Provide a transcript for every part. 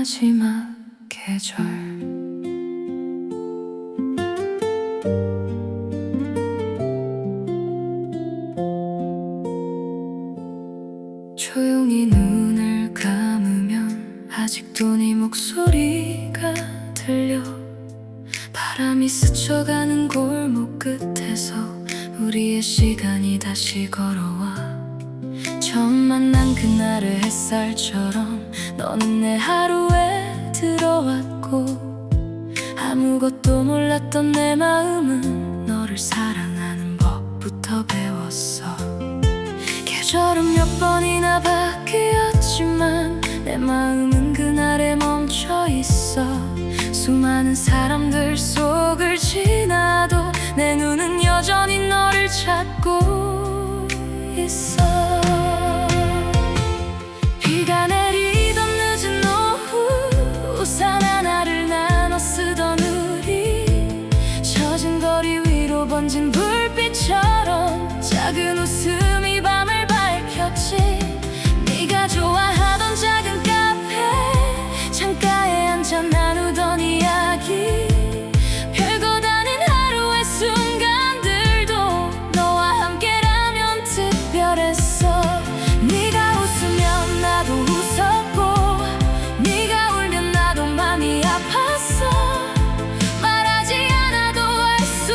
마지막 계절. 조용히 눈을 감으면 아직도 네 목소리가 들려. 바람이 스쳐가는 골목 끝에서 우리의 시간이 다시 걸어와. 처음 만난 그날의 햇살처럼 너는 내 하루에 들어왔고, 아무것도 몰랐던 내 마음은 너를 사랑하는 법부터 배웠어. 계절은 몇 번이나 바뀌었지만 내 마음은 그날에 멈춰 있어. 수많은 사람들 속을 지나도 내 눈은 여전히 너를 찾고 있어. 비가 내리던 늦은 오후, 우산 하나를 나눠 쓰던 우리, 젖은 거리 위로 번진 불빛처럼 작은 웃음이 밤을 밝혔지. 네가 좋아하던 작은 카페 창가에 앉아 나누던 이야기, 별것 아닌 하루의 순간들도 너와 함께라면 특별했어. 네가 웃으면 나도 웃었고, 네가 울면 나도 맘이 아팠어. 말하지 않아도 알 수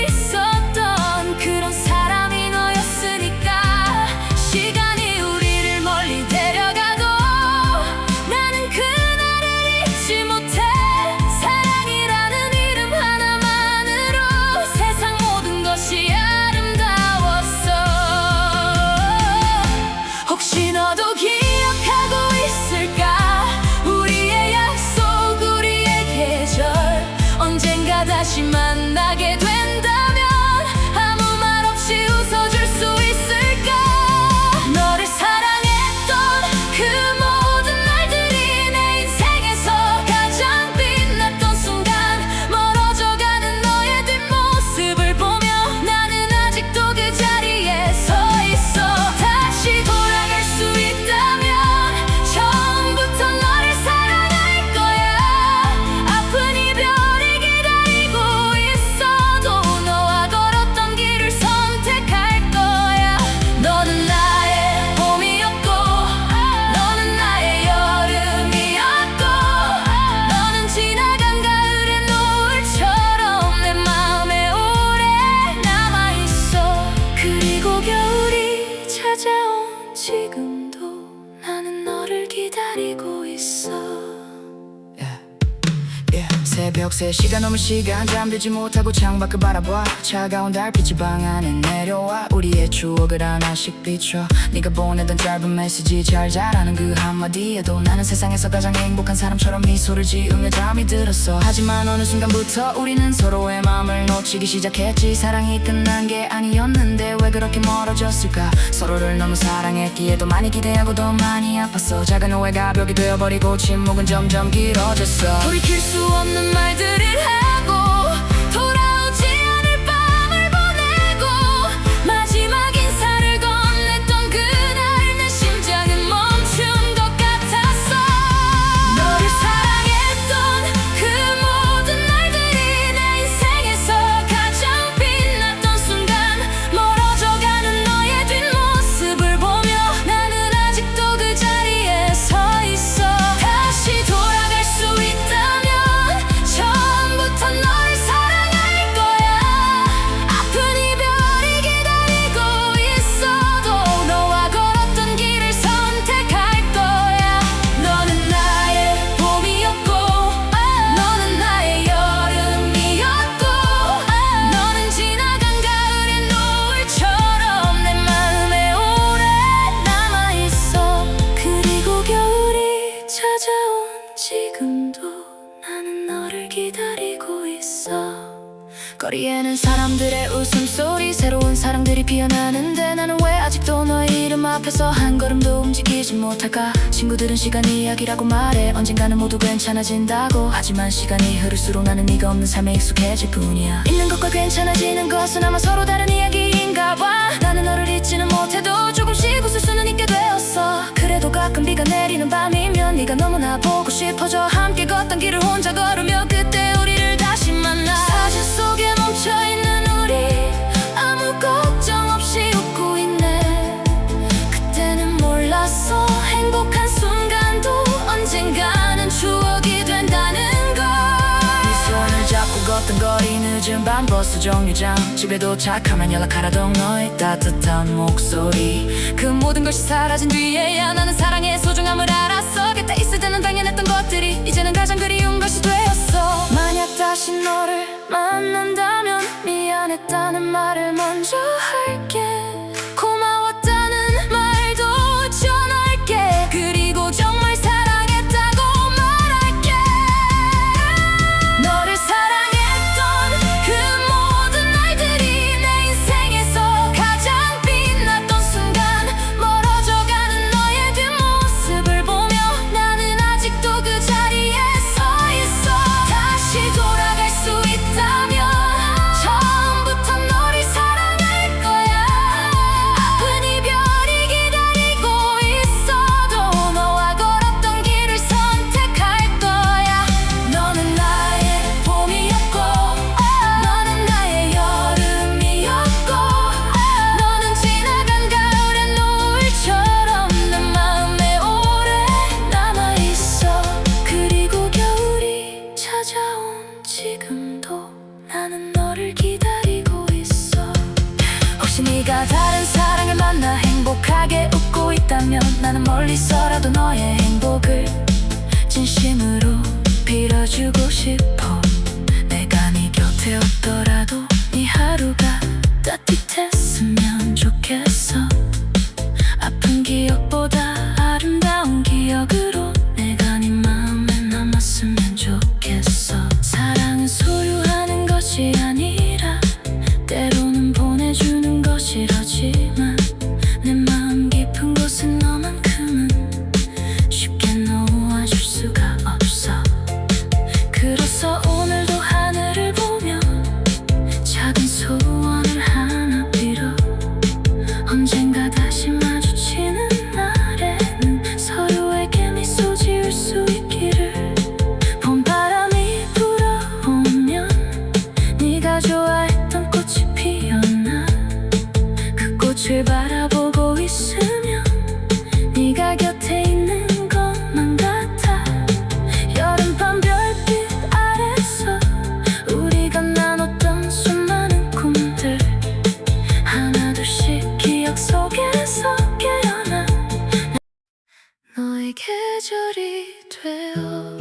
있었던 그런 사람이 너였으니까. 시간이 우리를 멀리 데려가도 나는 그날을 잊지 못해. 사랑이라는 이름 하나만으로 세상 모든 것이 아름다웠어. 혹시 너도 기억하고 있을까? 우리의 약속, 우리의 계절. 언젠가 다시 만나게 된다면 아무 말 없이 웃어줄 수 있을까? 너를 사랑했던 그 모든 날들이 내 인생에서 가장 빛났던 순간. 멀어져가는 너의 뒷모습을 보며 나는 아직도 그 자리에 서 있어. 다시 돌아갈 수 있다면 처음부터 너를 사랑할 거야. 아픈 이별이 기다리고 있어도 너와 걸었던 길을 선택할 거야. 너는 나의 봄이었고, 너는 나의 여름이었고, 너는 지나간 가을의 노을처럼 내 마음에 오래 남아있어. 그리고 겨울이 찾아온 지금도 나는 너를 기다리고 있어. 새벽 3시가 넘은 시간, 잠들지 못하고 창밖을 바라봐. 차가운 달빛이 방 안에 내려와 우리의 추억을 하나씩 비춰. 네가 보내던 짧은 메시지 잘 자라는 그 한마디에도 나는 세상에서 가장 행복한 사람처럼 미소를 지으며 잠이 들었어. 하지만 어느 순간부터 우리는 서로의 마음을 놓치기 시작했지. 사랑이 끝난 게 아니었는데 왜 그렇게 멀어졌을까? 서로를 너무 사랑했기에 더 많이 기대하고 더 많이 아팠어. 작은 오해가 벽이 되어버리고 침묵은 점점 길어졌어. 돌이킬 수 없는 말들을 하고 돌아오지 않을 밤을 보내고 마지막 인사를 건넸던 그날 내 심장은 멈춘 것 같았어. 너를 사랑했던 그 모든 날들이 내 인생에서 가장 빛났던 순간. 멀어져가는 너의 뒷모습을 보며 나는 아직도 그 자리에 서 있어. 다시 돌아갈 수 있다면 처음부터 널 사랑할 거야. 아픈 이별이 기다리고 있어도 너와 걸었던 길을 선택할 거야. 너는 나의 봄이었고, 너는 나의 여름이었고, 너는 지나간 가을의 노을처럼 내 마음에 오래 남아있어. 그리고 겨울이 찾아온 지금도 나는 너를 기다리고 있어. 거리에는 사람들의 웃음소리, 새로운 사랑들이 피어나는데 나는 왜 아직도 너의 이름 앞에서 한 걸음도 움직이지 못할까? 친구들은 시간 이야기라고 말해. 언젠가는 모두 괜찮아진다고. 하지만 시간이 흐를수록 나는 네가 없는 삶에 익숙해질 뿐이야. 있는 것과 괜찮아지는 것은 아마 서로 다른 이야기인가 봐. 나는 너를 잊지는 못해도 조금씩 웃을 수는 있게 되었어. 그래도 가끔 비가 내리는 밤이면 네가 너무나 보고 싶어. 소문이 퍼져 함께 걷던 길을 혼자 걸으며 그때 우리를 다시 만나 사진 속에 멈춰있는 우리 아무 걱정 없이 웃고 있네 그때는 몰랐어 행복한 순간도 언젠가는 추억이 된다는 걸 네 손을 잡고 걷던 거리 늦은 밤 버스 정류장 집에 도착하면 연락하라던 너의 따뜻한 목소리 그 모든 것이 사라진 뒤에야 나는 사랑의 소중함을 알았어 곁에 있을 때는 당연했던 것들이 이제는 가장 그리운 것이 되었어 만약 다시 너를 만난다면 미안했다는 말을 먼저 할게 고마웠다는 말도 전할게 그리고 정말 사랑했다고 말할게 너를 사랑했던 그 모든 날들이 내 인생에서 가장 빛났던 순간 멀어져가는 너의 뒷모습을 보며 나는 아직도 그 자리에 서 있어 다시 돌아갈 수 있다면 처음부터 너를 사랑할 거야 아픈 이별이 기다리고 있어도 너와 걸었던 길을 선택할 거야 너는 나의 봄이었고 너는 나의 여름이었고 너는 지나간 가을의 노을처럼 내 마음에 오래 남아있어 그리고 겨울이 찾아온 지금도 나는 너를 기다리고 있어 혹시 네가 다른 사랑을 만나 행복하게 웃고 있다면 나는 멀리서라도 너의 행복을 진심으로 빌어주고 싶어 내가 네 곁에 없더라도 네 하루가 따뜻했으면 좋겠어 아픈 기억보다 아름다운 기억으로 내가 네 마음에 남았으면 좋겠어 사랑은 소유하는 것이 아니라 때로는 보내주는 것이라지만 내 마음 깊은 곳은 너만큼은 쉽게 놓아줄 수가 없어 그래서 오늘도 하늘을 보며 작은 소원을 하나 빌어 언젠가 다시 마주치는 날에는 서로에게 미소 지을 수 있기를 봄바람이 불어오면 네가 좋아했던 꽃이 피었나 그 꽃을 바라보고 있으면 네가 곁에 있는 것만 같아 여름밤 별빛 아래서 우리가 나눴던 수많은 꿈들 하나둘씩 기억 속에서 깨어나 너의 계절이 되어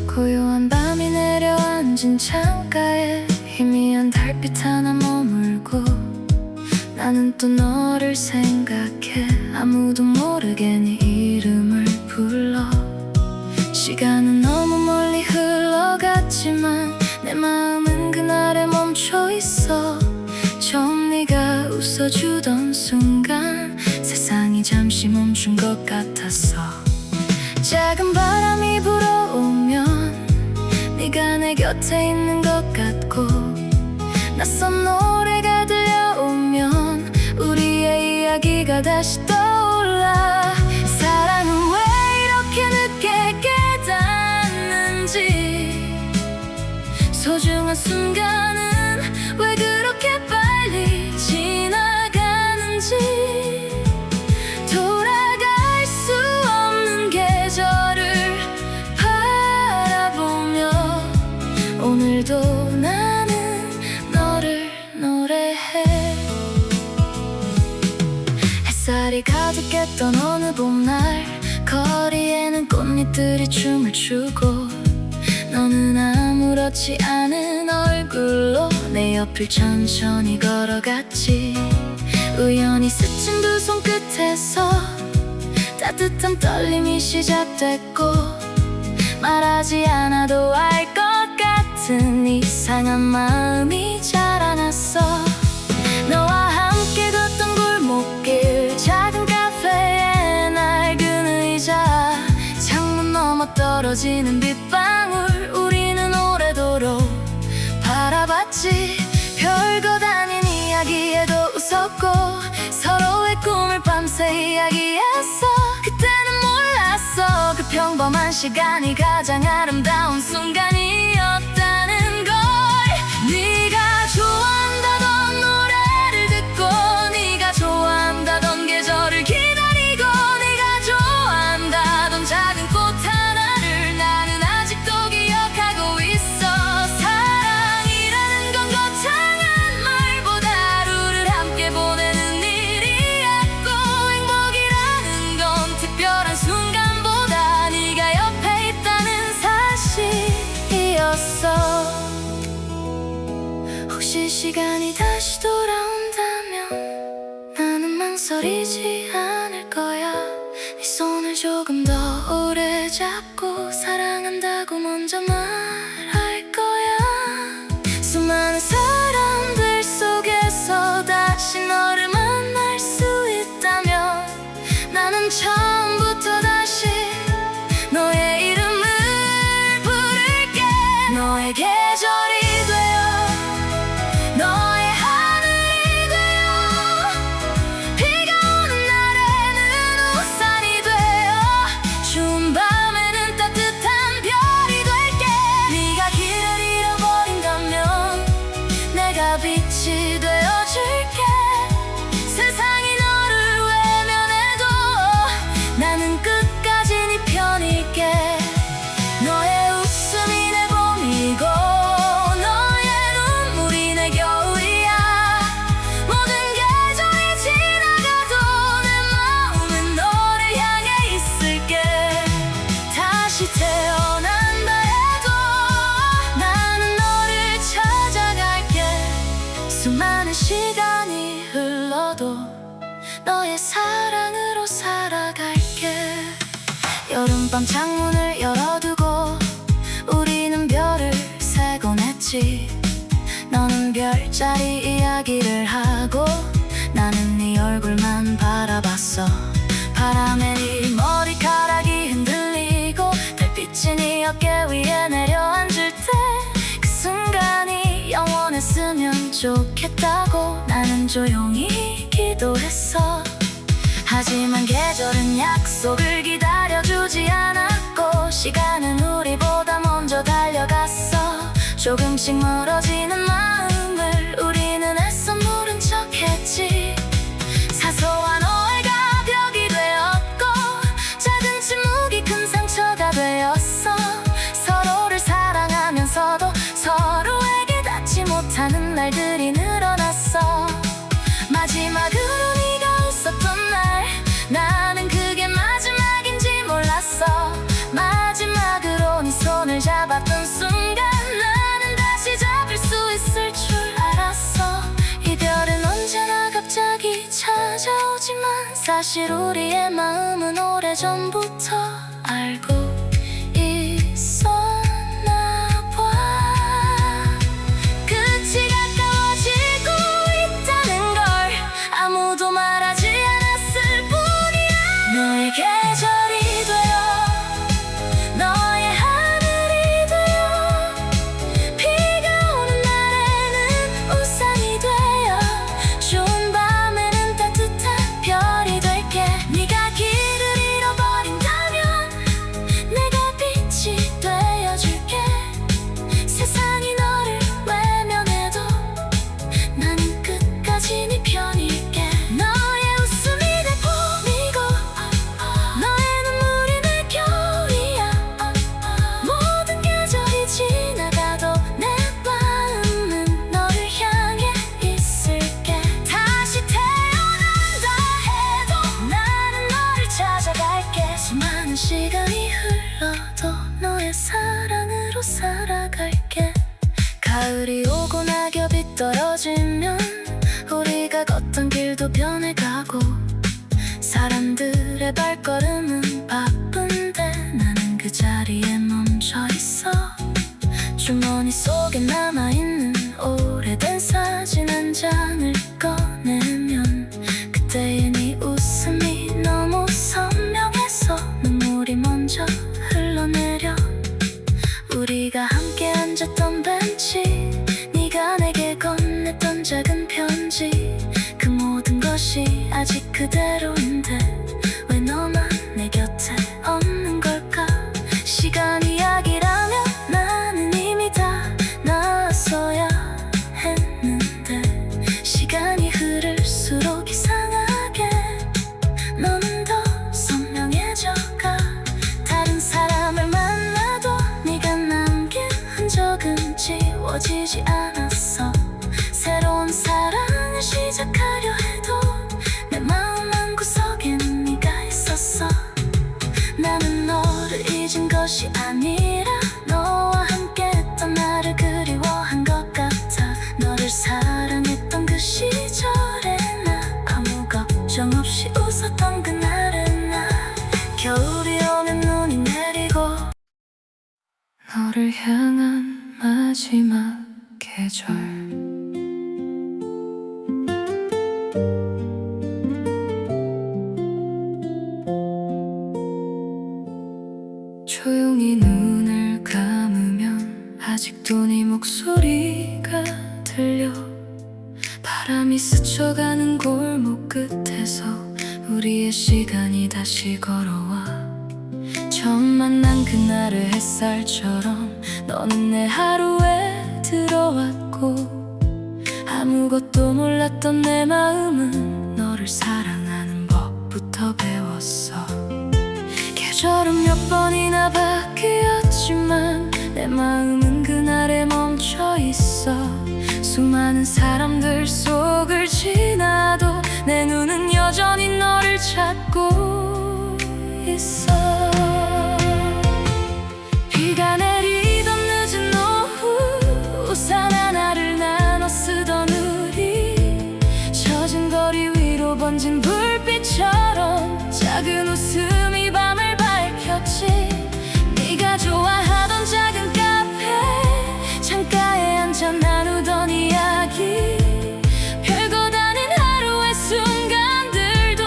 고요한 밤이 내려앉은 창가에 희미한 달빛 하나 머물고 나는 또 너를 생각해 아무도 모르게 네 이름을 불러 시간은 너무 멀리 흘러갔지만 내 마음은 그날에 멈춰 있어 처음 네가 웃어주던 순간 세상이 잠시 멈춘 것 같았어 작은 바람이 불어오면 네가 내 곁에 있는 것 같고 낯선 노래가 들려오면 우리의 이야기가 다시 떠올라 사랑은 왜 이렇게 늦게 깨닫는지 소중한 순간은 왜 그렇게 빨리 지나가는지 돌아갈 수 없는 계절을 바라보며 오늘도 나는 너를 노래해 햇살이 가득했던 어느 봄날 거리에는 꽃잎들이 춤을 추고 너는 아무렇지 않은 얼굴로 내 옆을 천천히 걸어갔지 우연히 스친 두 손끝에서 따뜻한 떨림이 시작됐고 말하지 않아도 알 것 같은 이상한 마음이 자라났어 너와 함께 걷던 골목길 작은 카페에 낡은 의자 창문 넘어 떨어지는 빗방울 우리는 오래도록 좋았지. 별것 아닌 이야기에도 웃었고 서로의 꿈을 밤새 이야기했어. 그때는 몰랐어 그 평범한 시간이 가장 아름다운 순간이었다는 걸. 네가 좋아한다던 노래를 듣고 네가 좋아한다던 계절을 기다리고 네가 좋아한다던 작은 꽃 하나를 나는 아직도 기억하고 있어. 사랑이라는 건 거창한 말보다 하루를 함께 보내는 일이었고 행복이라는 건 특별한 순간보다 네가 옆에 있다는 사실이었어. 혹시 시간이 다시 돌아온다면 나는 망설이지 않을 거야. 네 손을 조금 더 오래 잡고 사랑한다고 먼저 말할 거야. 수많은 사람들 속에서 다시 너를 만날 수 있다면 나는 처음부터 다시 너의 이름을 부를게. 너의 계절이 되어 너의 하늘이 되어 비가 오는 날에는 우산이 되어 추운 밤에는 따뜻한 별이 될게. 네가 길을 잃어버린다면 내가 빛이 되어줄게. 세상이 너를 외면해도 나는 끝까지 네 편일게. 너의 웃음이 내 봄이고 너의 눈물이 내 겨울이야. 모든 계절이 지나가도 내 마음은 너를 향해 있을게. 다시 태어난다 해도 나는 너를 찾아갈게. 수많은 시간이 흘러도 너의 사랑으로 살아갈게. 여름밤 창문을 열어두고 우리는 별을 세곤 했지. 너는 별자리 이야기를 하고 나는 네 얼굴만 바라봤어. 바람에 네 머리카락이 흔들리고 달빛이 네 어깨 위에 내려앉을 때 그 순간이 영원했으면 좋겠다고 나는 조용히 기도했어. 하지만 계절은 약속을 기다려주지 않았고 시간은 우리보다 먼저 달려갔어. 조금씩 멀어지는 마음을 우리는 애써 모른 척했지. 사소한 오해가 벽이 되었고 작은 침묵이 큰 상처가 되었어. 서로를 사랑하면서도 서로에게 닿지 못하는 날들이 늘어났어. 마지막으로 네가 웃었던 날 나는 그게 마지막인지 몰랐어. 마지막으로 네 손을 잡았던 순간 나는 다시 잡을 수 있을 줄 알았어. 이별은 언제나 갑자기 찾아오지만 사실 우리의 마음은 오래전부터 알고 있었나 봐. 끝이 가까워지고 있다는 걸 아무도 말하지 않았을 뿐이야. 너의 계절이 되어 너의 하늘이 되어 비가 오는 날에는 우산이 되어 추운 밤에는 따뜻한 별이 될게. 네가 길을 잃어버린다면 내가 빛이 되어줄게. 세상이 너를 외면해도 나는 끝까지 네 편일게. 너의 웃음이 내 봄이고 너의 눈물이 내 겨울이야. 모든 계절이 지나가도 내 마음은 너를 향해 있을게. 다시 태어난다 해도 나는 너를 찾아갈게. 수많은 시간이 흘러도 너의 사랑으로 살아갈게. 가을이 오고 낙엽이 떨어지면 우리가 걷던 길도 변해가고 사람들의 발걸음은 바쁜데 나는 그 자리에 멈춰 있어. 주머니 속에 남아있는 오래된 사진 한 장을 꺼내면 그때의 네 웃음이 너무 선명해서 눈물이 먼저 흘러내려. 우리가 함께 앉았던 벤치 네가 내 작은 편지 그 모든 것이 아직 그대로인데 왜 너만 내 곁에 없는 걸까? 시간 이야기라면 나는 이미 다 나왔어야 했는데 시간이 흐를수록 이상하게 너는 더 선명해져가. 다른 사람을 만나도 네가 남긴 흔적은 지워지지 않았어. 새로운 사랑을 시작하려 해도 내 마음 한구석엔 네가 있었어. 나는 너를 잊은 것이 아니라 너와 함께했던 나를 그리워한 것 같아. 너를 사랑했던 그 시절에 나 아무 걱정 없이 웃었던 그날의 나. 겨울이 오면 눈이 내리고 너를 향한 마지막 계절. 조용히 눈을 감으면 아직도 네 목소리가 들려. 바람이 스쳐가는 골목 끝에서 우리의 시간이 다시 걸어와. 처음 만난 그날의 햇살처럼 너는 내 하루에 들어왔고 아무것도 몰랐던 내 마음은 너를 사랑하는 법부터 배웠어. 계절은 몇 번이나 바뀌었지만 내 마음은 그날에 멈춰 있어. 수많은 사람들 속을 지나도 내 눈은 여전히 너를 찾고 있어. 비가 내리던 늦은 오후 우산 하나를 나눠 쓰던 우리 젖은 거리 위로 번진 불빛처럼 작은 웃음이 밤을 밝혔지. 네가 좋아하던 작은 카페 창가에 앉아 나누던 이야기 별것 아닌 하루의 순간들도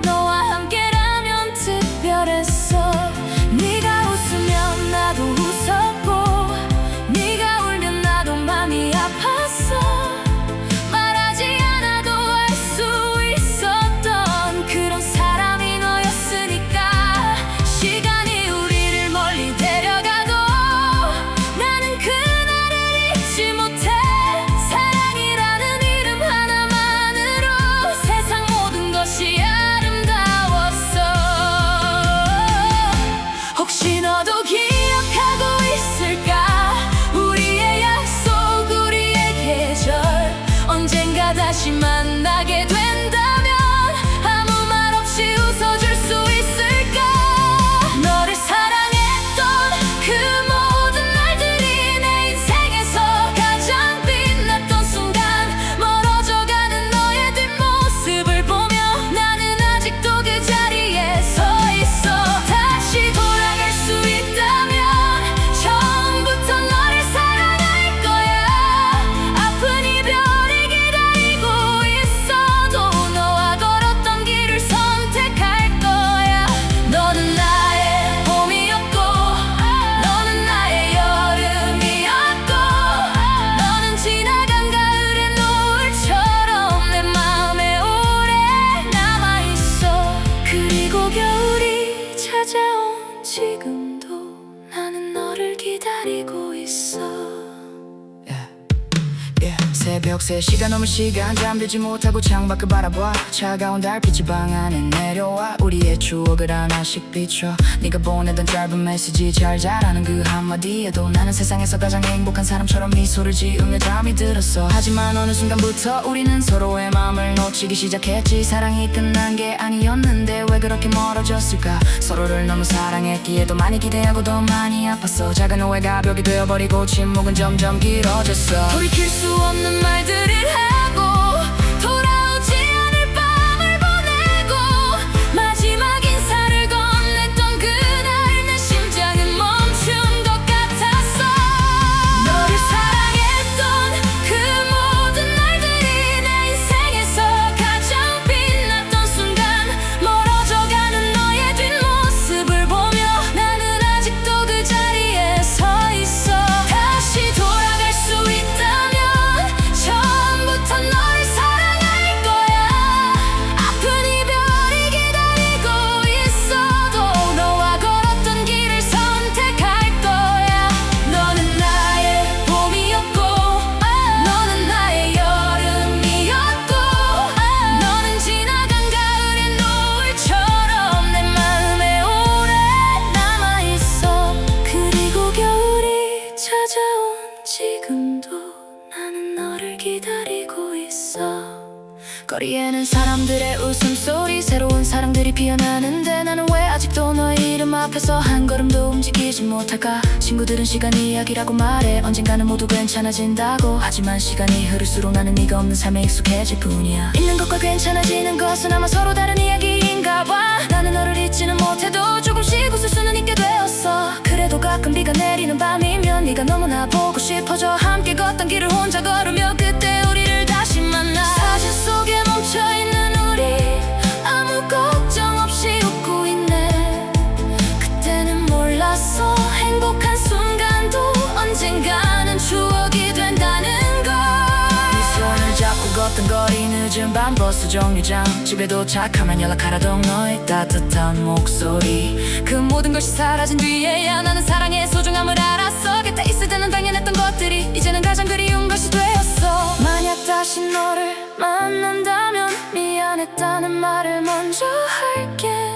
너와 함께라면 특별했어. 네가 웃으면 나도 웃었고 네가 울면 나도 맘이 아팠어. 말하지 않아도 알 수 있었던 그런 사람이 너였으니까. 시간이 우리를 멀리 데려가도 나는 그날을 잊지 못해. 사랑이라는 이름 하나만으로 세상 모든 것이 아름다웠어. 혹시 너도 기억하고 있을까? 우리의 약속, 우리의 계절. 언젠가 다시 만나게 된다면 아무 말 없이 웃어줄 수 있을까? 너를 사랑했던 그 모든 날들이 내 인생에서 가장 빛났던 순간. 멀어져가는 너의 뒷모습을 보며 나는 아직도 그 자리에 서 있어. 다시 돌아갈 수 있다면 처음부터 너를 사랑할 거야. 아픈 이별이 기다리고 있어도 너와 걸었던 길을 선택할 거야. 너는 나의 봄이었고 너는 나의 여름이었고 너는 지나간 가을의 노을처럼 내 마음에 오래 남아있어. 그리고 겨울이 찾아온 지금도 나는 너를 기다리고 있어. 새벽 3시가 넘은 시간 잠들지 못하고 창밖을 바라봐. 차가운 달빛이 방 안에 내려와 우리의 추억을 하나씩 비춰. 네가 보내던 짧은 메시지 잘 자라는 그 한마디에도 나는 세상에서 가장 행복한 사람처럼 미소를 지으며 잠이 들었어. 하지만 어느 순간부터 우리는 서로의 마음을 놓치기 시작했지. 사랑이 끝난 게 아니었는데 왜 그렇게 멀어졌을까? 서로를 너무 사랑했기에 더 많이 기대하고 더 많이 아팠어. 작은 오해가 벽이 되어버리고 침묵은 점점 길어졌어. 돌이킬 수 없는 말들을 하고 돌아오지 않을 밤을 보내고 마지막 인사를 건넸던 그날 내 심장은 멈춘 것 같았어. 너를 사랑했던 그 모든 날들이 내 인생에서 가장 빛났던 순간. 멀어져가는 너의 뒷모습을 보며 나는 아직도 그 자리에 서 있어. 다시 돌아갈 수 있다면 처음부터 지금도 나는 너를 기다리고 있어. 거리에는 사람들의 웃음소리, 새로운 사랑들이 피어나는데 나는 왜 아직도 너의 이름 앞에서 한 걸음도 움직이지 못할까. 친구들은 시간이 이야기라고 말해, 언젠가는 모두 괜찮아진다고. 하지만 시간이 흐를수록 나는 네가 없는 삶에 익숙해질 뿐이야. 있는 것과 괜찮아지는 것은 아마 서로 다른 이야기인가 봐. 나는 너를 잊지는 못해도 조금씩 웃을 수는 있게 되었어. 그래도 가끔 비가 내리는 밤이면 네가 너무나 보고 싶어져. 함께 걷던 길을 혼자 걸으며 그때 우리를 다시 만나. 사진 속에 멈춰있는 우리, 아무 걱정 없이 웃고 있네. 그때는 몰랐어, 행복한 순간도 언젠가는 추억이 된다는 걸. 네 손을 잡고 걷던 거리, 늦은 밤 버스 정류장, 집에 도착하면 연락하라던 너의 따뜻한 목소리. 그 모든 것이 사라진 뒤에야 나는 사랑의 소중함을 알았어. 곁에 있을 때는 당연했던 것들이 이제는 가장 그리운 것이 되었어. 만약 다시 너를 만난다면 미안했다는 말을 먼저 할게.